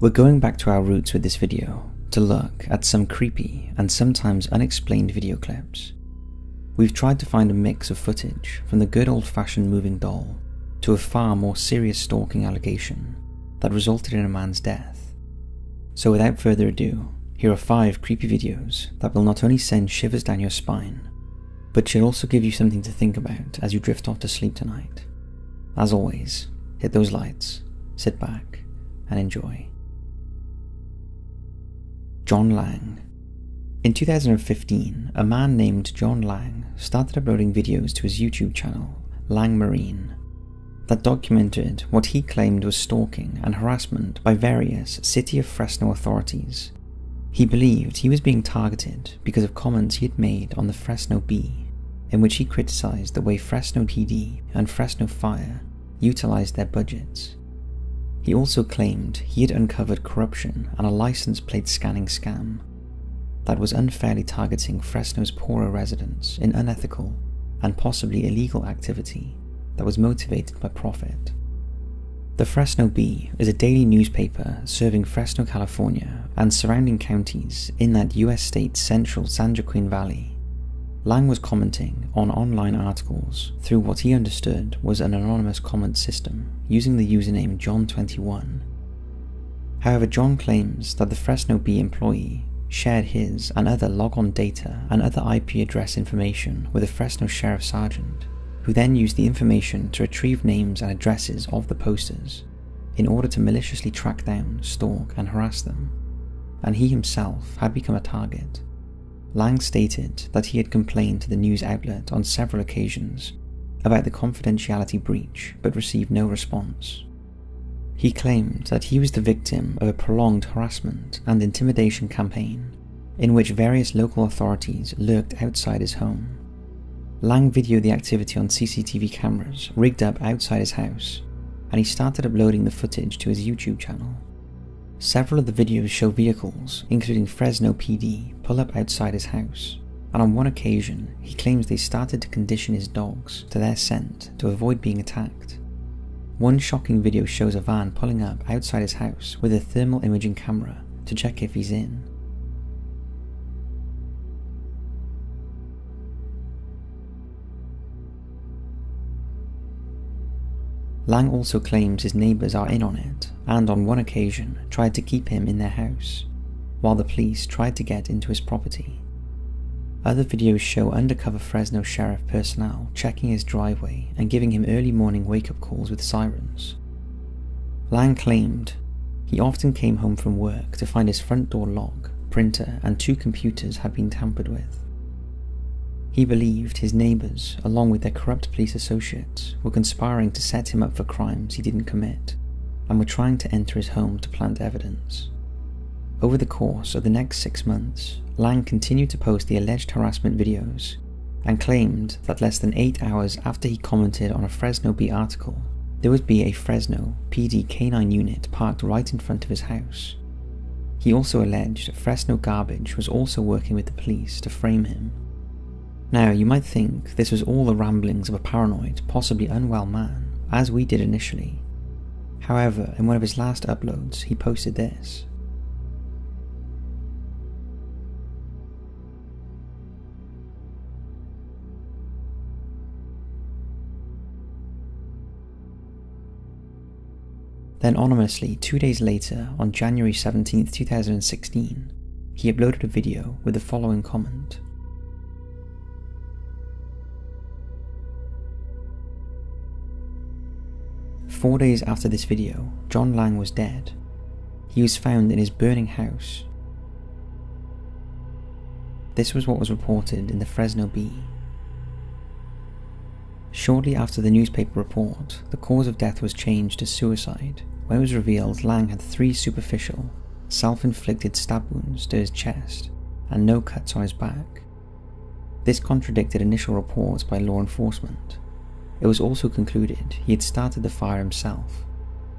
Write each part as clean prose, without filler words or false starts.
We're going back to our roots with this video to look at some creepy and sometimes unexplained video clips. We've tried to find a mix of footage from the good old-fashioned moving doll to a far more serious stalking allegation that resulted in a man's death. So without further ado, here are 5 creepy videos that will not only send shivers down your spine, but should also give you something to think about as you drift off to sleep tonight. As always, hit those lights, sit back, and enjoy. John Lang. In 2015, a man named John Lang started uploading videos to his YouTube channel, Lang Marine, that documented what he claimed was stalking and harassment by various City of Fresno authorities. He believed he was being targeted because of comments he had made on the Fresno Bee, in which he criticised the way Fresno PD and Fresno Fire utilised their budgets. He also claimed he had uncovered corruption and a license plate scanning scam that was unfairly targeting Fresno's poorer residents in unethical and possibly illegal activity that was motivated by profit. The Fresno Bee is a daily newspaper serving Fresno, California and surrounding counties in that US state's central San Joaquin Valley. Lang was commenting on online articles through what he understood was an anonymous comment system using the username John21. However, John claims that the Fresno Bee employee shared his and other log-on data and other IP address information with a Fresno sheriff sergeant, who then used the information to retrieve names and addresses of the posters in order to maliciously track down, stalk, and harass them, and he himself had become a target. Lang stated that he had complained to the news outlet on several occasions about the confidentiality breach but received no response. He claimed that he was the victim of a prolonged harassment and intimidation campaign in which various local authorities lurked outside his home. Lang videoed the activity on CCTV cameras rigged up outside his house, and he started uploading the footage to his YouTube channel. Several of the videos show vehicles, including Fresno PD, pull up outside his house, and on one occasion he claims they started to condition his dogs to their scent to avoid being attacked. One shocking video shows a van pulling up outside his house with a thermal imaging camera to check if he's in. Lang also claims his neighbours are in on it, and on one occasion tried to keep him in their house, while the police tried to get into his property. Other videos show undercover Fresno sheriff personnel checking his driveway and giving him early morning wake-up calls with sirens. Lang claimed he often came home from work to find his front door lock, printer, and 2 computers had been tampered with. He believed his neighbours, along with their corrupt police associates, were conspiring to set him up for crimes he didn't commit, and were trying to enter his home to plant evidence. Over the course of the next 6 months, Lang continued to post the alleged harassment videos, and claimed that less than 8 hours after he commented on a Fresno Bee article, there would be a Fresno PD K9 unit parked right in front of his house. He also alleged Fresno Garbage was also working with the police to frame him. Now, you might think this was all the ramblings of a paranoid, possibly unwell man, as we did initially. However, in one of his last uploads, he posted this. Then anonymously, 2 days later, on January 17, 2016, he uploaded a video with the following comment. "4 days after this video, John Lang was dead. He was found in his burning house." This was what was reported in the Fresno Bee. Shortly after the newspaper report, the cause of death was changed to suicide when it was revealed Lang had 3 superficial, self-inflicted stab wounds to his chest and no cuts on his back. This contradicted initial reports by law enforcement. It was also concluded he had started the fire himself.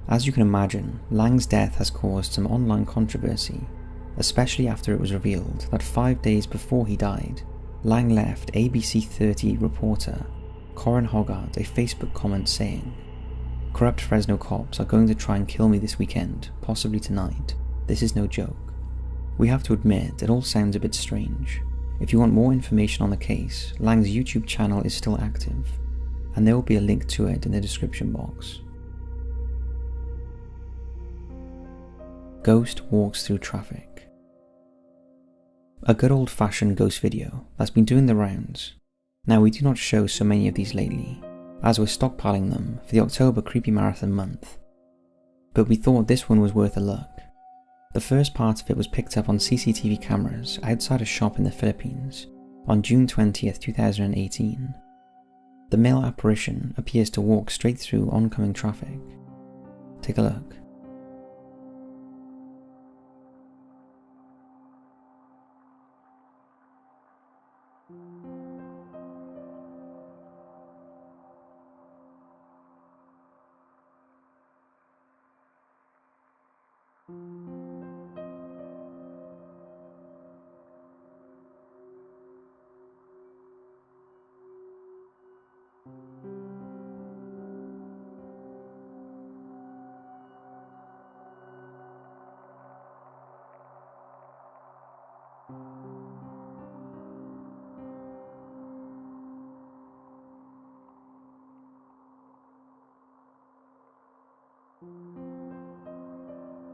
As you can imagine, Lang's death has caused some online controversy, especially after it was revealed that 5 days before he died, Lang left ABC 30 reporter Corin Hoggart a Facebook comment saying, Corrupt Fresno cops are going to try and kill me this weekend, possibly tonight. This is no joke. We have to admit, it all sounds a bit strange. If you want more information on the case, Lang's YouTube channel is still active, and there will be a link to it in the description box. Ghost walks through traffic. A good old-fashioned ghost video that's been doing the rounds. Now, we do not show so many of these lately, as we're stockpiling them for the October Creepy Marathon month, but we thought this one was worth a look. The first part of it was picked up on CCTV cameras outside a shop in the Philippines on June 20th, 2018. The male apparition appears to walk straight through oncoming traffic. Take a look.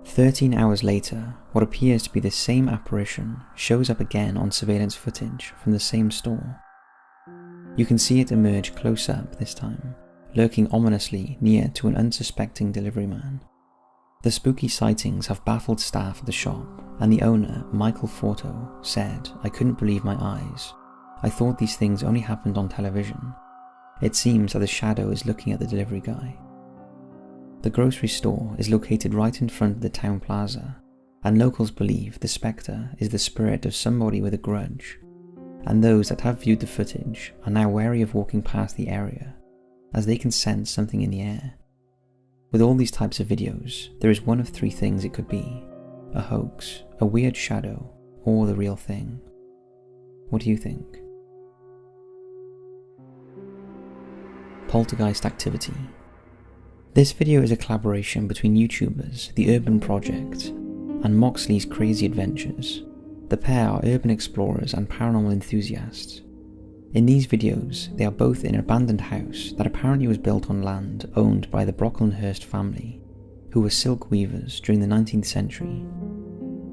"13 hours later, what appears to be the same apparition shows up again on surveillance footage from the same store. You can see it emerge close up this time, lurking ominously near to an unsuspecting delivery man. The spooky sightings have baffled staff at the shop, and the owner, Michael Forto, said, "I couldn't believe my eyes. I thought these things only happened on television. It seems that the shadow is looking at the delivery guy." The grocery store is located right in front of the town plaza, and locals believe the spectre is the spirit of somebody with a grudge, and those that have viewed the footage are now wary of walking past the area, as they can sense something in the air. With all these types of videos, there is one of three things it could be: a hoax, a weird shadow, or the real thing. What do you think? Poltergeist Activity. This video is a collaboration between YouTubers The Urban Project and Moxley's Crazy Adventures. The pair are urban explorers and paranormal enthusiasts. In these videos, they are both in an abandoned house that apparently was built on land owned by the Brocklehurst family, who were silk weavers during the 19th century.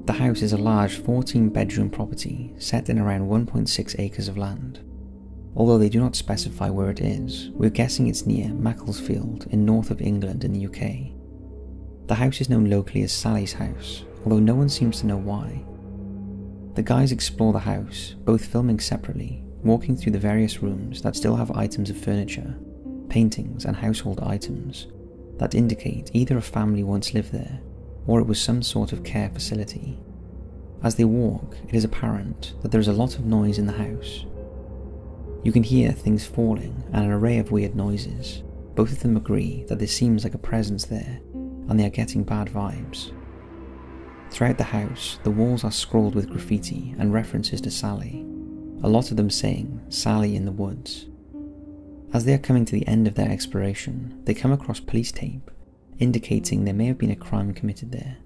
The house is a large 14-bedroom property set in around 1.6 acres of land. Although they do not specify where it is, we're guessing it's near Macclesfield in north of England in the UK. The house is known locally as Sally's house, although no one seems to know why. The guys explore the house, both filming separately, walking through the various rooms that still have items of furniture, paintings and household items that indicate either a family once lived there, or it was some sort of care facility. As they walk, it is apparent that there is a lot of noise in the house. You can hear things falling and an array of weird noises. Both of them agree that there seems like a presence there, and they are getting bad vibes. Throughout the house, the walls are scrawled with graffiti and references to Sally, a lot of them saying, "Sally in the woods." As they are coming to the end of their exploration, they come across police tape, indicating there may have been a crime committed there.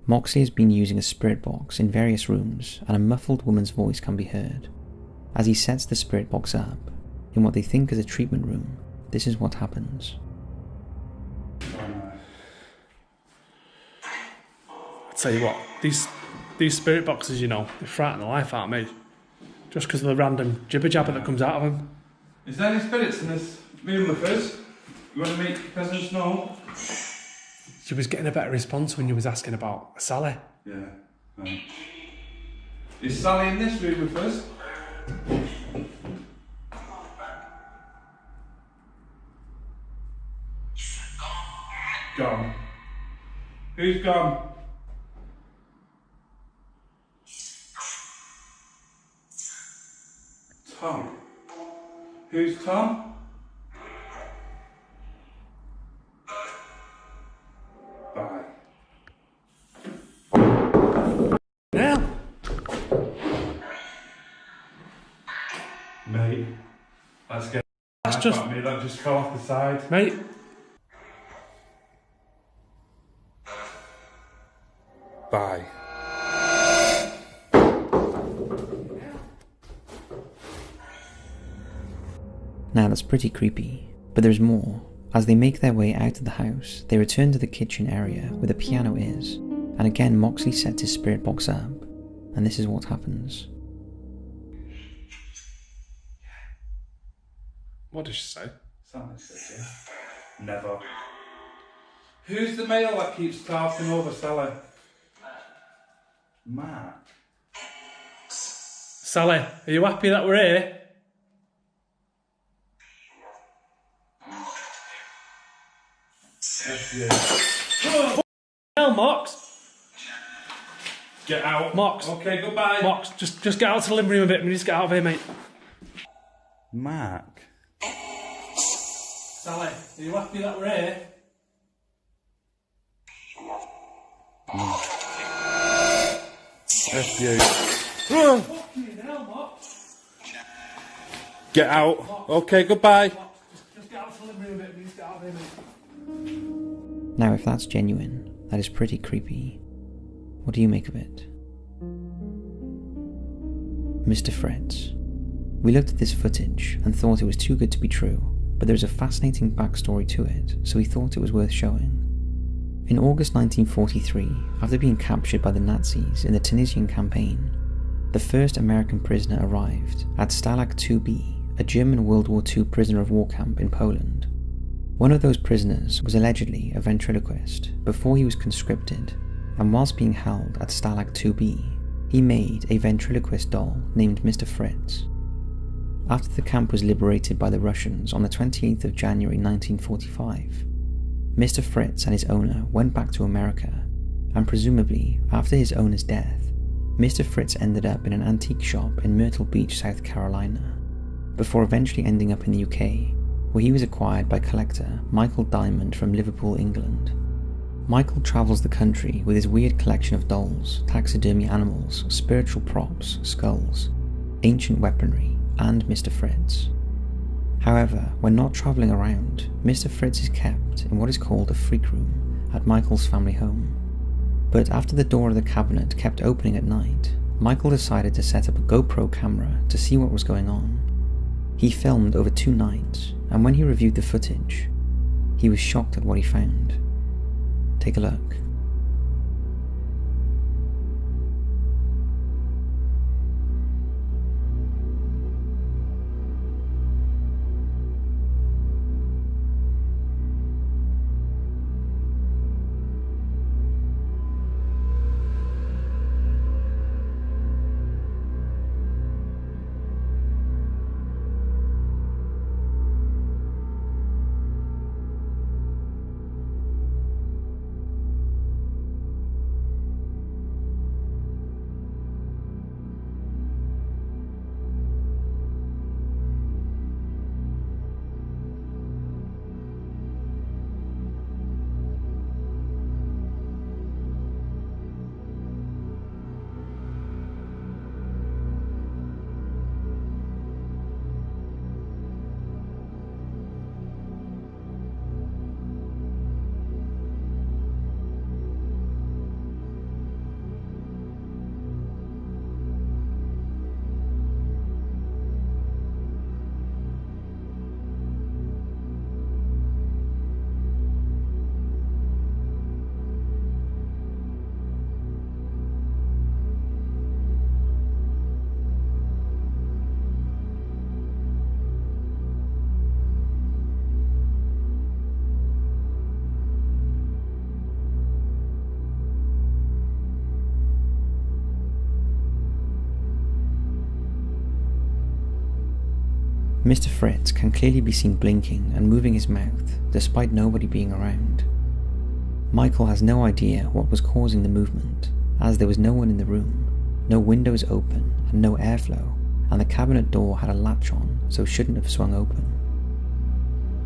Moxley has been using a spirit box in various rooms, and a muffled woman's voice can be heard. As he sets the spirit box up, in what they think is a treatment room, this is what happens. I tell you what, these spirit boxes, you know, they frighten the life out of me. Just because of the random jibber jabber that comes out of them. Is there any spirits in this room with us? You want to make the presents know? She was getting a better response when you was asking about Sally. Yeah. Right. Is Sally in this room with us? Gone. Who's gone? Tom. Who's Tom? Bye. Yeah. Mate, let's get That's back just... at me. That just fell off the side. Mate, Bye. Now that's pretty creepy, but there's more. As they make their way out of the house, they return to the kitchen area where the piano is, and again Moxley sets his spirit box up, and this is what happens. What did she say? Something says, yeah. Never. Who's the male that keeps talking over Sally? Mark. Sally, are you happy that we're here? Hell, Mox! Get out. Mox. Okay, goodbye. Mox, just get out to the living room a bit. We need to get out of here, mate. Mark. Sally, are you happy that we're here? F you. Fucking hell, Mox. Get out. Okay, goodbye. Mox, just get out to the living room a bit. We need to get out of here, mate. Now if that's genuine, that is pretty creepy. What do you make of it? Mr. Fritz. We looked at this footage and thought it was too good to be true, but there's a fascinating backstory to it, so we thought it was worth showing. In August 1943, after being captured by the Nazis in the Tunisian campaign, the first American prisoner arrived at Stalag 2B, a German World War II prisoner of war camp in Poland. One of those prisoners was allegedly a ventriloquist before he was conscripted, and whilst being held at Stalag 2B, he made a ventriloquist doll named Mr. Fritz. After the camp was liberated by the Russians on the 28th of January 1945, Mr. Fritz and his owner went back to America, and presumably after his owner's death, Mr. Fritz ended up in an antique shop in Myrtle Beach, South Carolina, before eventually ending up in the UK, where he was acquired by collector Michael Diamond from Liverpool, England. Michael travels the country with his weird collection of dolls, taxidermy animals, spiritual props, skulls, ancient weaponry, and Mr. Fritz. However, when not travelling around, Mr. Fritz is kept in what is called a freak room at Michael's family home. But after the door of the cabinet kept opening at night, Michael decided to set up a GoPro camera to see what was going on. He filmed over 2 nights, and when he reviewed the footage, he was shocked at what he found. Take a look. Mr. Fritz can clearly be seen blinking and moving his mouth, despite nobody being around. Michael has no idea what was causing the movement, as there was no one in the room, no windows open and no airflow, and the cabinet door had a latch on, so shouldn't have swung open.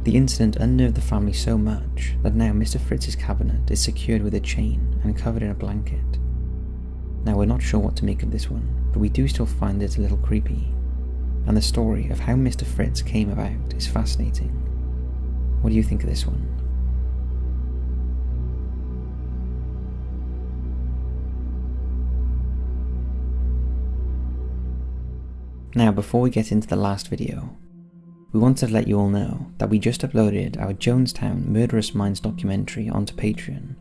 The incident unnerved the family so much that now Mr. Fritz's cabinet is secured with a chain and covered in a blanket. Now we're not sure what to make of this one, but we do still find it a little creepy, and the story of how Mr. Fritz came about is fascinating. What do you think of this one? Now, before we get into the last video, we wanted to let you all know that we just uploaded our Jonestown Murderous Minds documentary onto Patreon.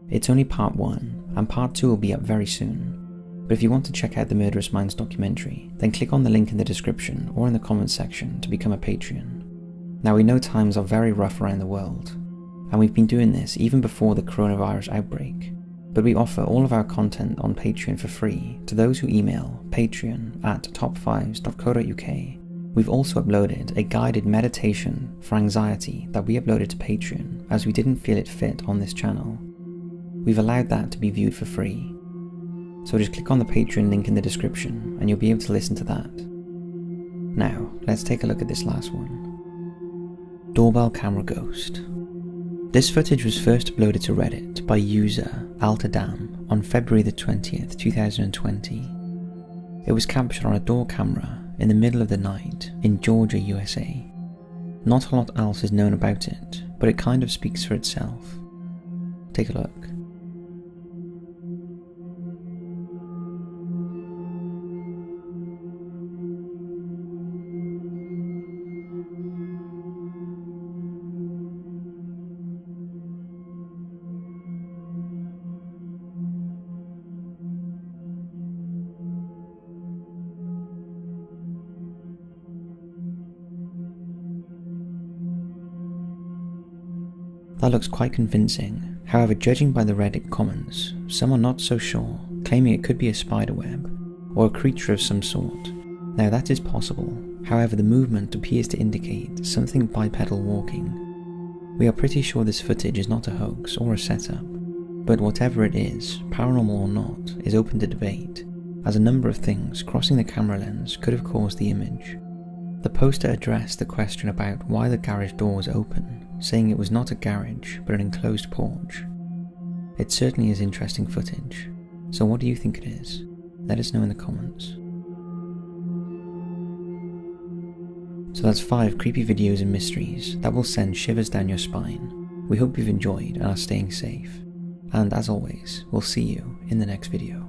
It's only part 1, and part 2 will be up very soon. But if you want to check out the Murderous Minds documentary, then click on the link in the description or in the comments section to become a Patreon. Now, we know times are very rough around the world, and we've been doing this even before the coronavirus outbreak, but we offer all of our content on Patreon for free to those who email patreon@top5s.co.uk. We've also uploaded a guided meditation for anxiety that we uploaded to Patreon as we didn't feel it fit on this channel. We've allowed that to be viewed for free. So just click on the Patreon link in the description and you'll be able to listen to that. Now, let's take a look at this last one. Doorbell Camera Ghost. This footage was first uploaded to Reddit by user Altadam on February the 20th, 2020. It was captured on a door camera in the middle of the night in Georgia, USA. Not a lot else is known about it, but it kind of speaks for itself. Take a look. That looks quite convincing. However, judging by the Reddit comments, some are not so sure, claiming it could be a spiderweb or a creature of some sort. Now that is possible, however the movement appears to indicate something bipedal walking. We are pretty sure this footage is not a hoax or a setup, but whatever it is, paranormal or not, is open to debate, as a number of things crossing the camera lens could have caused the image. The poster addressed the question about why the garage door was open, saying it was not a garage but an enclosed porch. It certainly is interesting footage, so what do you think it is? Let us know in the comments. So that's 5 creepy videos and mysteries that will send shivers down your spine. We hope you've enjoyed and are staying safe, and as always, we'll see you in the next video.